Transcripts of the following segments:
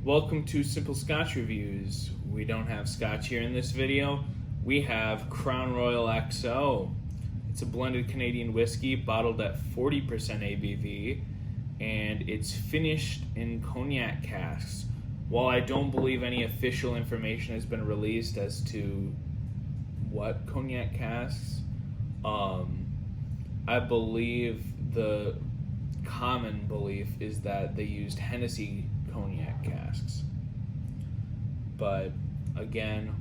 Welcome to Simple Scotch Reviews. We don't have Scotch here in this video. We have Crown Royal XO. It's a blended Canadian whiskey bottled at 40% ABV, and it's finished in cognac casks. While I don't believe any official information has been released as to what cognac casks, I believe the common belief is that they used Hennessy cognac casks. But again,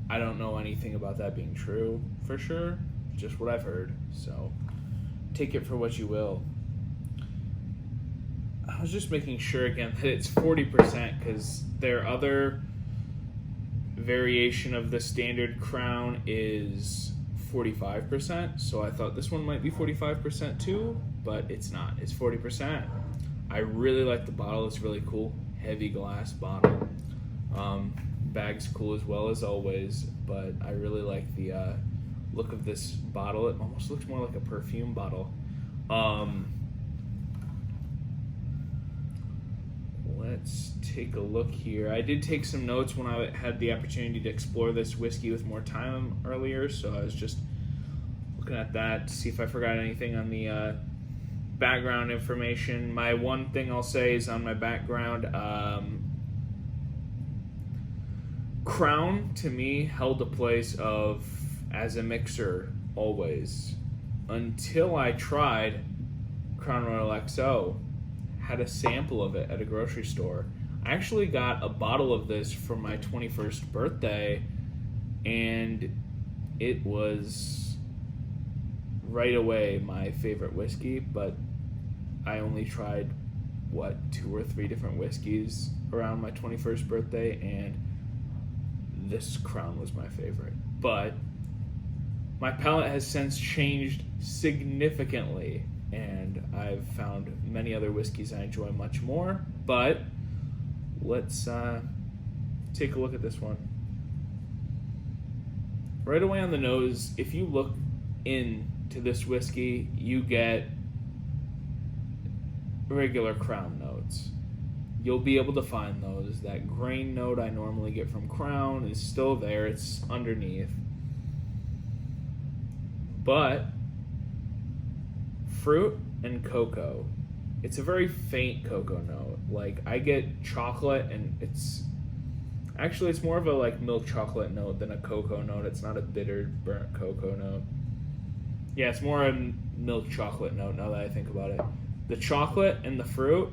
I don't know anything about that being true for sure, just what I've heard. So take it for what you will. I was just making sure again that it's 40% because their other variation of the standard Crown is 45%. So I thought this one might be 45% too, but it's not. It's 40%. I really like the bottle. It's really cool. Heavy glass bottle. Bag's cool as well as always, but I really like the look of this bottle. It almost looks more like a perfume bottle. Let's take a look here. I did take some notes when I had the opportunity to explore this whiskey with more time earlier, so I was just looking at that to see if I forgot anything on the background information. My one thing I'll say is on my background, Crown to me held a place of as a mixer always until I tried Crown Royal XO. Had a sample of it at a grocery store. I actually got a bottle of this for my 21st birthday, and it was right away my favorite whiskey, but I only tried, 2 or 3 different whiskeys around my 21st birthday, and this Crown was my favorite. But my palate has since changed significantly, and I've found many other whiskeys I enjoy much more. But let's take a look at this one. Right away on the nose, if you look into this whiskey, you get regular Crown notes. You'll be able to find those. That grain note I normally get from Crown is still there. It's underneath. But fruit and cocoa. It's a very faint cocoa note. Like, I get chocolate, and it's more of a like milk chocolate note than a cocoa note. It's not a bitter, burnt cocoa note. Yeah, it's more a milk chocolate note now that I think about it. The chocolate and the fruit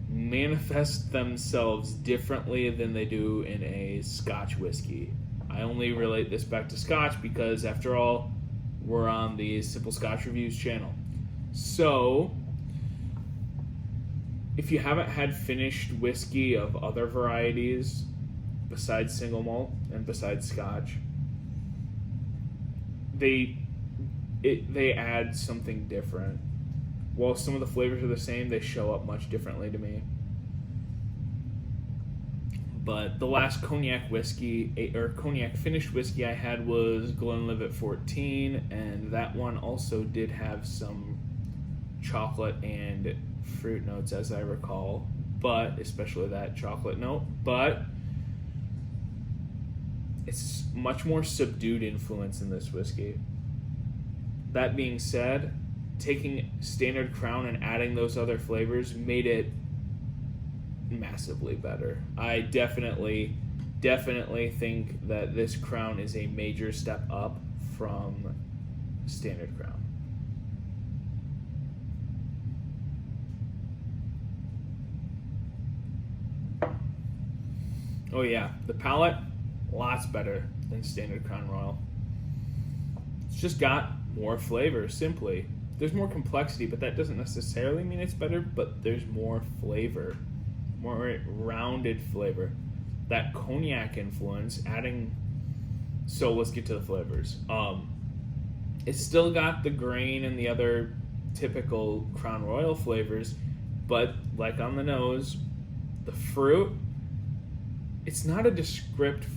manifest themselves differently than they do in a Scotch whiskey. I only relate this back to Scotch because, after all, we're on the Simple Scotch Reviews channel. So, if you haven't had finished whiskey of other varieties besides single malt and besides Scotch, they add something different. While some of the flavors are the same, they show up much differently to me. But the last cognac finished whiskey I had was Glenlivet 14, and that one also did have some chocolate and fruit notes, as I recall, but especially that chocolate note. But it's much more subdued influence in this whiskey. That being said, taking standard Crown and adding those other flavors made it massively better. I definitely think that this Crown is a major step up from standard Crown. Oh yeah, the palate, lots better than standard Crown Royal. It's just got more flavor, simply. There's more complexity, but that doesn't necessarily mean it's better, but there's more flavor. More rounded flavor. That cognac influence adding... So let's get to the flavors. It's still got the grain and the other typical Crown Royal flavors, but like on the nose, the fruit, it's not a descriptive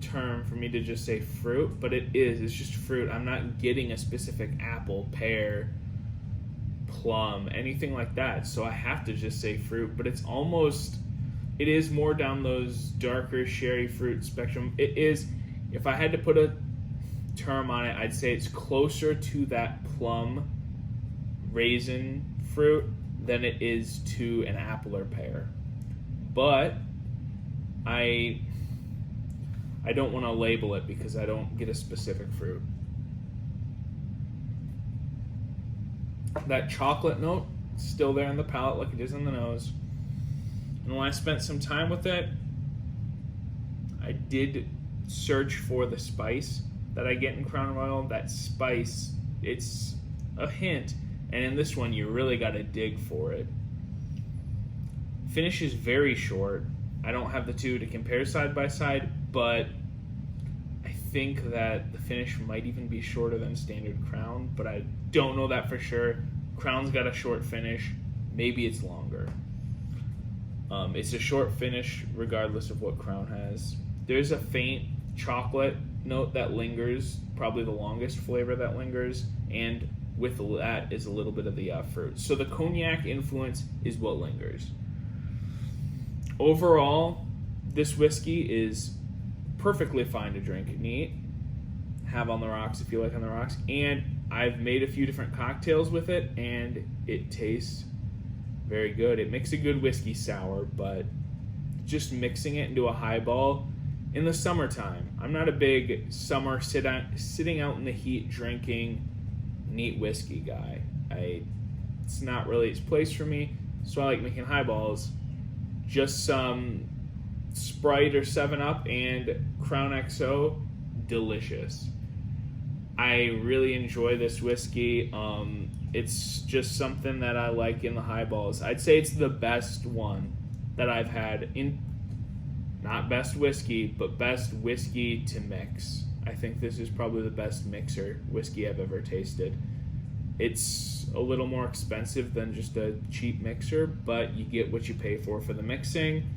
term for me to just say fruit, but it is. It's just fruit. I'm not getting a specific apple, pear, plum, anything like that. So I have to just say fruit, but it is more down those darker sherry fruit spectrum. It is, if I had to put a term on it, I'd say it's closer to that plum raisin fruit than it is to an apple or pear. But I don't want to label it because I don't get a specific fruit. That chocolate note is still there in the palate like it is in the nose. And when I spent some time with it, I did search for the spice that I get in Crown Royal. That spice, it's a hint, and in this one you really got to dig for it. Finish is very short. I don't have the two to compare side by side, but I think that the finish might even be shorter than standard Crown, but I don't know that for sure. Crown's got a short finish. Maybe it's longer. It's a short finish regardless of what Crown has. There's a faint chocolate note that lingers, probably the longest flavor that lingers, and with that is a little bit of the fruit. So the cognac influence is what lingers. Overall, this whiskey is perfectly fine to drink neat, have on the rocks if you like on the rocks, and I've made a few different cocktails with it, and it tastes very good. It makes a good whiskey sour, but just mixing it into a highball in the summertime. I'm not a big summer sitting out in the heat drinking neat whiskey guy. It's not really its place for me, so I like making highballs. Just some Sprite or 7-Up and Crown XO, delicious. I really enjoy this whiskey. It's just something that I like in the highballs. I'd say it's the best one that I've had in, not best whiskey, but best whiskey to mix. I think this is probably the best mixer whiskey I've ever tasted. It's a little more expensive than just a cheap mixer, but you get what you pay for the mixing.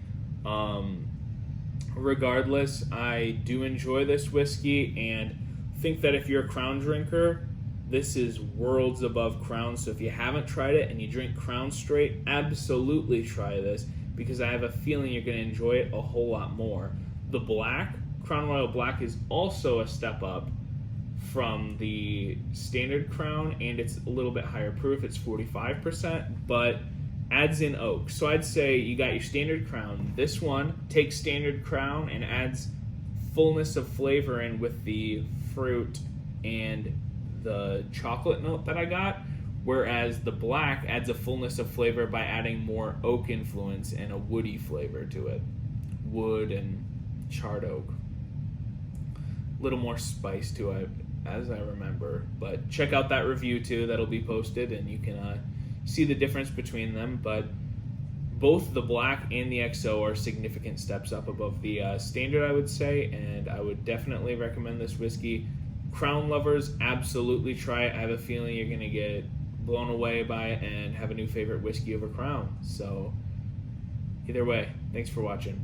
Regardless, I do enjoy this whiskey and think that if you're a Crown drinker, this is worlds above Crown. So if you haven't tried it and you drink Crown straight, absolutely try this, because I have a feeling you're going to enjoy it a whole lot more. The black, Crown Royal Black, is also a step up from the standard Crown, and it's a little bit higher proof. It's 45%, but adds in oak. So I'd say you got your standard Crown. This one takes standard Crown and adds fullness of flavor in with the fruit and the chocolate note that I got, whereas the black adds a fullness of flavor by adding more oak influence and a woody flavor to it. Wood and charred oak. A little more spice to it, as I remember. But check out that review too, that'll be posted, and you can see the difference between them. But both the black and the XO are significant steps up above the standard, I would say, and I would definitely recommend this whiskey. Crown lovers, absolutely try it. I have a feeling you're going to get blown away by it and have a new favorite whiskey over Crown. So either way, thanks for watching.